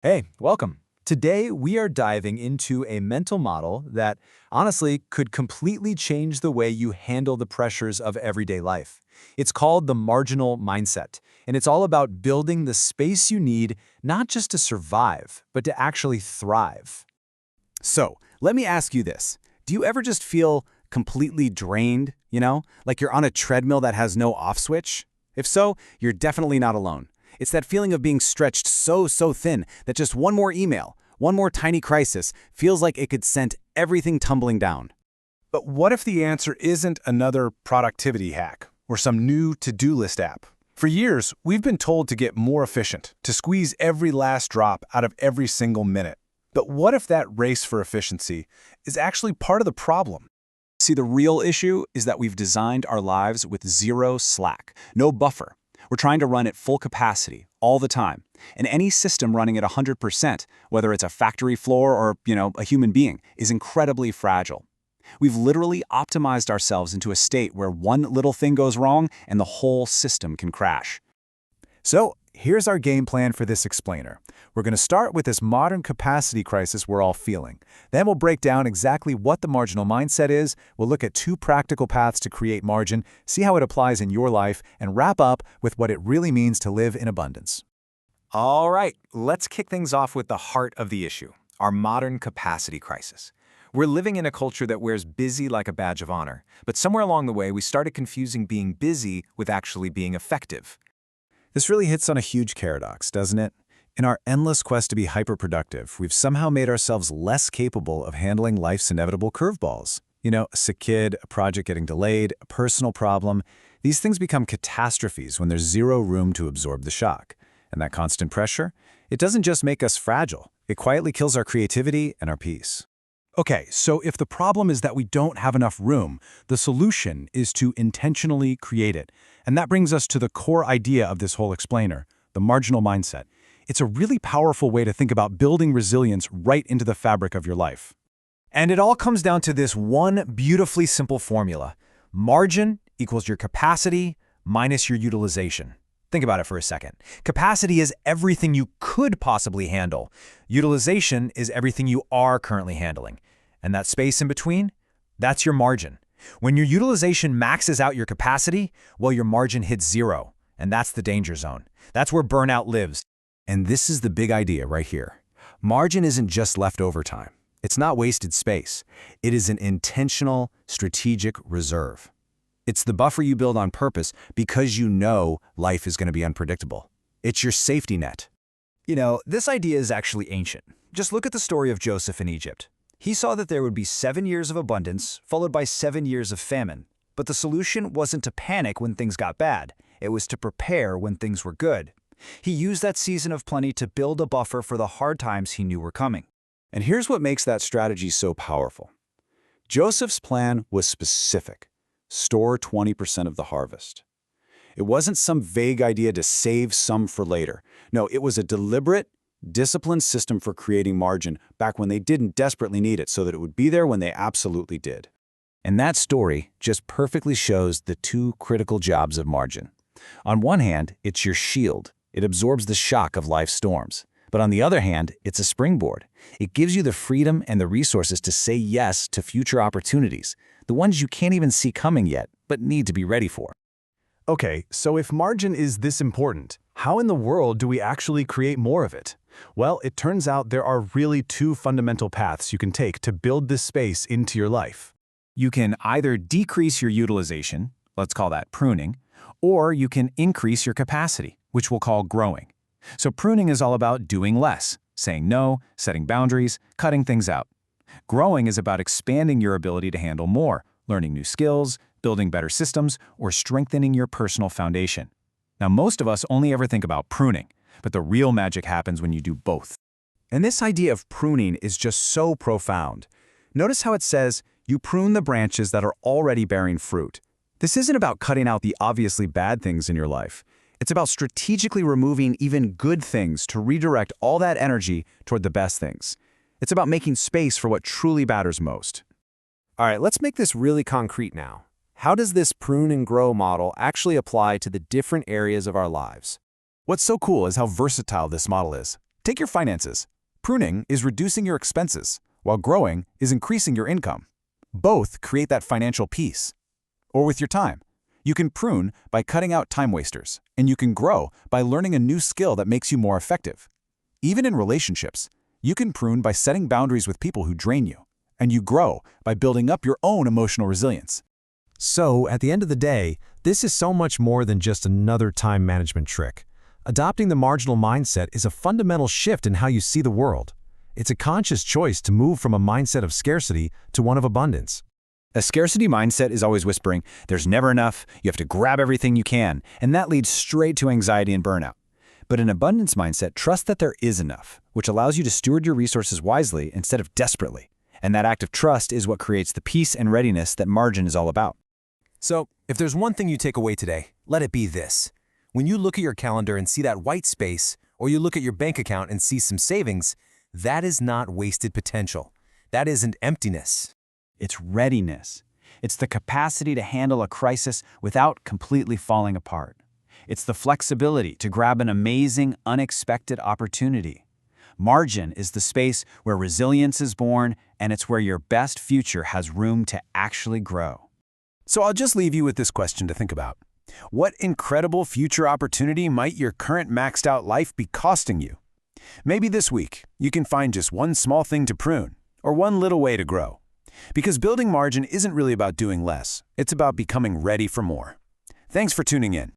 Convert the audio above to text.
Hey, welcome. Today, we are diving into a mental model that honestly could completely change the way you handle the pressures of everyday life. It's called the marginal mindset, and it's all about building the space you need not just to survive, but to actually thrive. So, let me ask you this. Do you ever just feel completely drained, like you're on a treadmill that has no off switch? If so, you're definitely not alone. It's that feeling of being stretched so thin that just one more email, one more tiny crisis feels like it could send everything tumbling down. But what if the answer isn't another productivity hack or some new to-do list app? For years, we've been told to get more efficient, to squeeze every last drop out of every single minute. But what if that race for efficiency is actually part of the problem? See, the real issue is that we've designed our lives with zero slack, no buffer. We're trying to run at full capacity all the time. And any system running at 100%, whether it's a factory floor or, a human being, is incredibly fragile. We've literally optimized ourselves into a state where one little thing goes wrong and the whole system can crash. So, here's our game plan for this explainer. We're going to start with this modern capacity crisis we're all feeling. Then we'll break down exactly what the marginal mindset is, we'll look at 2 practical paths to create margin, see how it applies in your life, and wrap up with what it really means to live in abundance. All right, let's kick things off with the heart of the issue, our modern capacity crisis. We're living in a culture that wears busy like a badge of honor, but somewhere along the way we started confusing being busy with actually being effective. This really hits on a huge paradox, doesn't it? In our endless quest to be hyperproductive, we've somehow made ourselves less capable of handling life's inevitable curveballs. A sick kid, a project getting delayed, a personal problem. These things become catastrophes when there's zero room to absorb the shock. And that constant pressure, it doesn't just make us fragile, it quietly kills our creativity and our peace. Okay, so if the problem is that we don't have enough room, the solution is to intentionally create it. And that brings us to the core idea of this whole explainer, the marginal mindset. It's a really powerful way to think about building resilience right into the fabric of your life. And it all comes down to this one beautifully simple formula. Margin equals your capacity minus your utilization. Think about it for a second. Capacity is everything you could possibly handle. Utilization is everything you are currently handling. And that space in between, that's your margin. When your utilization maxes out your capacity, well, your margin hits zero. And that's the danger zone. That's where burnout lives. And this is the big idea right here. Margin isn't just leftover time. It's not wasted space. It is an intentional, strategic reserve. It's the buffer you build on purpose because you know life is going to be unpredictable. It's your safety net. This idea is actually ancient. Just look at the story of Joseph in Egypt. He saw that there would be 7 years of abundance, followed by 7 years of famine. But the solution wasn't to panic when things got bad. It was to prepare when things were good. He used that season of plenty to build a buffer for the hard times he knew were coming. And here's what makes that strategy so powerful. Joseph's plan was specific. Store 20% of the harvest. It wasn't some vague idea to save some for later. No, it was a deliberate, disciplined system for creating margin back when they didn't desperately need it so that it would be there when they absolutely did. And that story just perfectly shows the 2 critical jobs of margin. On one hand, it's your shield. It absorbs the shock of life's storms. But on the other hand, it's a springboard. It gives you the freedom and the resources to say yes to future opportunities, the ones you can't even see coming yet, but need to be ready for. Okay, so if margin is this important, how in the world do we actually create more of it? Well, it turns out there are really 2 fundamental paths you can take to build this space into your life. You can either decrease your utilization, let's call that pruning, or you can increase your capacity, which we'll call growing. So pruning is all about doing less, saying no, setting boundaries, cutting things out. Growing is about expanding your ability to handle more, learning new skills, building better systems, or strengthening your personal foundation. Now, most of us only ever think about pruning, but the real magic happens when you do both. And this idea of pruning is just so profound. Notice how it says, you prune the branches that are already bearing fruit. This isn't about cutting out the obviously bad things in your life. It's about strategically removing even good things to redirect all that energy toward the best things. It's about making space for what truly matters most. All right, let's make this really concrete now. How does this prune and grow model actually apply to the different areas of our lives? What's so cool is how versatile this model is. Take your finances. Pruning is reducing your expenses, while growing is increasing your income. Both create that financial peace. Or with your time. You can prune by cutting out time wasters, and you can grow by learning a new skill that makes you more effective. Even in relationships, you can prune by setting boundaries with people who drain you, and you grow by building up your own emotional resilience. So, at the end of the day, this is so much more than just another time management trick. Adopting the marginal mindset is a fundamental shift in how you see the world. It's a conscious choice to move from a mindset of scarcity to one of abundance. A scarcity mindset is always whispering, there's never enough, you have to grab everything you can, and that leads straight to anxiety and burnout. But an abundance mindset trusts that there is enough, which allows you to steward your resources wisely instead of desperately. And that act of trust is what creates the peace and readiness that margin is all about. So, if there's one thing you take away today, let it be this. When you look at your calendar and see that white space, or you look at your bank account and see some savings, that is not wasted potential. That isn't emptiness. It's readiness. It's the capacity to handle a crisis without completely falling apart. It's the flexibility to grab an amazing, unexpected opportunity. Margin is the space where resilience is born, and it's where your best future has room to actually grow. So I'll just leave you with this question to think about. What incredible future opportunity might your current maxed out life be costing you? Maybe this week, you can find just one small thing to prune, or one little way to grow. Because building margin isn't really about doing less, it's about becoming ready for more. Thanks for tuning in.